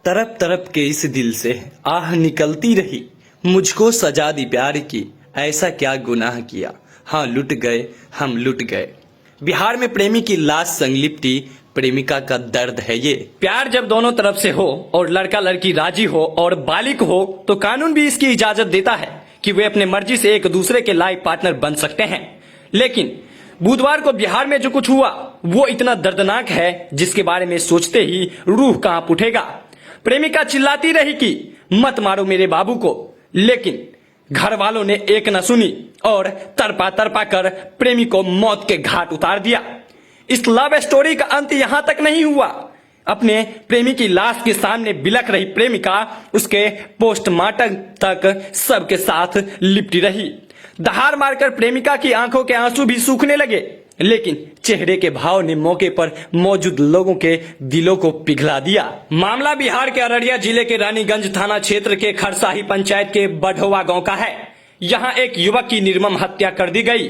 तरफ तरफ के इस दिल से आह निकलती रही, मुझको सजा दी प्यार की, ऐसा क्या गुनाह किया, हाँ लुट गए हम लुट गए। बिहार में प्रेमी की लाश संग लिपटी प्रेमिका का दर्द है ये। प्यार जब दोनों तरफ से हो और लड़का लड़की राजी हो और बालिग हो तो कानून भी इसकी इजाजत देता है कि वे अपने मर्जी से एक दूसरे के लाइफ पार्टनर बन सकते हैं। लेकिन बुधवार को बिहार में जो कुछ हुआ वो इतना दर्दनाक है जिसके बारे में सोचते ही रूह कांप उठेगा। प्रेमिका चिल्लाती रही कि मत मारो मेरे बाबू को, लेकिन घर वालों ने एक न सुनी और तरपा तरपा कर प्रेमी को मौत के घाट उतार दिया। इस लव स्टोरी का अंत यहां तक नहीं हुआ। अपने प्रेमी की लाश के सामने बिलख रही प्रेमिका उसके पोस्टमार्टम तक सबके साथ लिपटी रही। दहाड़ मारकर प्रेमिका की आंखों के आंसू भी सूखने लगे, लेकिन चेहरे के भाव ने मौके पर मौजूद लोगों के दिलों को पिघला दिया। मामला बिहार के अररिया जिले के रानीगंज थाना क्षेत्र के खरसाही पंचायत के बढ़ोवा गांव का है। यहां एक युवक की निर्मम हत्या कर दी गई।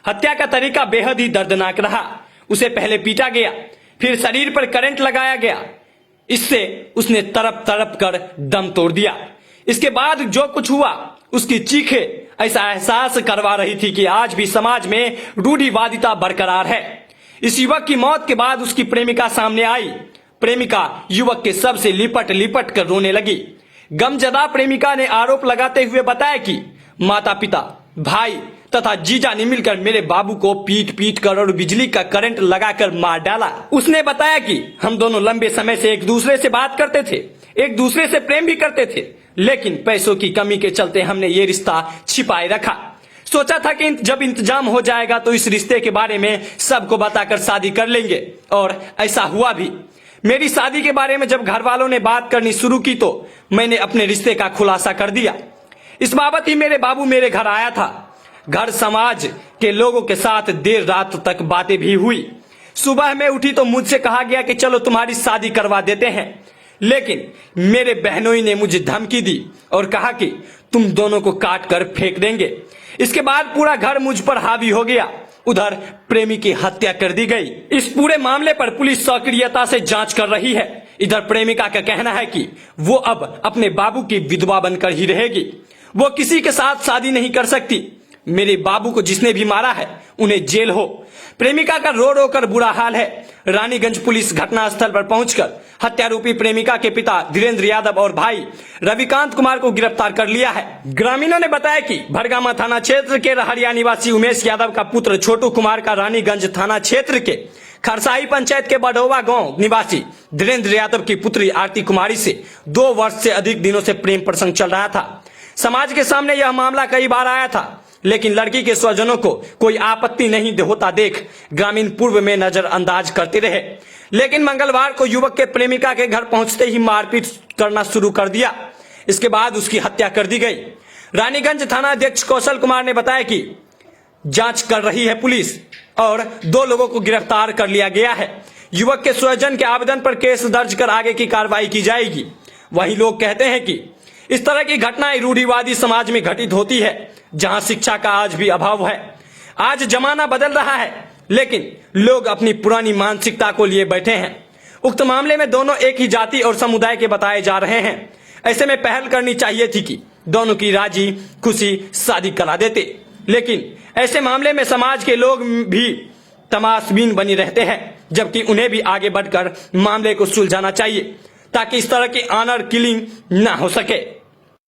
हत्या का तरीका बेहद ही दर्दनाक रहा। उसे पहले पीटा गया, फिर शरीर पर करंट लगाया गया। इससे उसने तड़प तड़प कर दम तोड़ दिया। इसके बाद जो कुछ हुआ उसकी चीखें ऐसा एहसास करवा रही थी कि आज भी समाज में रूढ़िवादिता बरकरार है। इस युवक की मौत के बाद उसकी प्रेमिका सामने आई। प्रेमिका युवक के शव से लिपट लिपट कर रोने लगी। गमजदा प्रेमिका ने आरोप लगाते हुए बताया कि माता पिता, भाई तथा जीजा ने मिलकर मेरे बाबू को पीट पीट कर और बिजली का करंट लगाकर मार डाला। उसने बताया कि हम दोनों लंबे समय से एक दूसरे से बात करते थे, एक दूसरे से प्रेम भी करते थे, लेकिन पैसों की कमी के चलते हमने ये रिश्ता छिपाए रखा। सोचा था कि जब इंतजाम हो जाएगा तो इस रिश्ते के बारे में सबको बताकर शादी कर लेंगे, और ऐसा हुआ भी। मेरी शादी के बारे में जब घर वालों ने बात करनी शुरू की तो मैंने अपने रिश्ते का खुलासा कर दिया। इस बाबत ही मेरे बाबू मेरे घर आया था। घर समाज के लोगों के साथ देर रात तक बातें भी हुई। सुबह में उठी तो मुझसे कहा गया कि चलो तुम्हारी शादी करवा देते हैं, लेकिन मेरे बहनोई ने मुझे धमकी दी और कहा कि तुम दोनों को काट कर फेंक देंगे। इसके बाद पूरा घर मुझ पर हावी हो गया। उधर प्रेमी की हत्या कर दी गई। इस पूरे मामले पर पुलिस सक्रियता से जांच कर रही है। इधर प्रेमिका का कहना है कि वो अब अपने बाबू की विधवा बनकर ही रहेगी। वो किसी के साथ शादी नहीं कर सकती। मेरे बाबू को जिसने भी मारा है उन्हें जेल हो। प्रेमिका का रो रो कर बुरा हाल है। रानीगंज पुलिस घटनास्थल पर पहुंचकर हत्यारोपी प्रेमिका के पिता धीरेन्द्र यादव और भाई रविकांत कुमार को गिरफ्तार कर लिया है। ग्रामीणों ने बताया कि भड़गामा थाना क्षेत्र के रहरिया निवासी उमेश यादव का पुत्र छोटू कुमार का रानीगंज थाना क्षेत्र के खरसाही पंचायत के बढ़ोवा गांव निवासी धीरेन्द्र यादव की पुत्री आरती कुमारी से 2 वर्ष से अधिक दिनों से प्रेम प्रसंग चल रहा था। समाज के सामने यह मामला कई बार आया था, लेकिन लड़की के स्वजनों को कोई आपत्ति नहीं होता देख ग्रामीण पूर्व में नजरअंदाज करते रहे। लेकिन मंगलवार को युवक के प्रेमिका के घर पहुंचते ही मारपीट करना शुरू कर दिया। इसके बाद उसकी हत्या कर दी गई। रानीगंज थाना अध्यक्ष कौशल कुमार ने बताया कि जांच कर रही है पुलिस और 2 लोगों को गिरफ्तार कर लिया गया है। युवक के स्वजन के आवेदन पर केस दर्ज कर आगे की कार्रवाई की जाएगी। वहीं लोग कहते हैं कि इस तरह की घटनाएं रूढ़िवादी समाज में घटित होती है, जहां शिक्षा का आज भी अभाव है। आज जमाना बदल रहा है, लेकिन लोग अपनी पुरानी मानसिकता को लिए बैठे हैं। उक्त मामले में दोनों एक ही जाति और समुदाय के बताए जा रहे हैं। ऐसे में पहल करनी चाहिए थी कि दोनों की राजी खुशी शादी करा देते, लेकिन ऐसे मामले में समाज के लोग भी तमाशबीन बनी रहते हैं, जबकि उन्हें भी आगे बढ़कर मामले को सुलझाना चाहिए ताकि इस तरह की ऑनर किलिंग ना हो सके।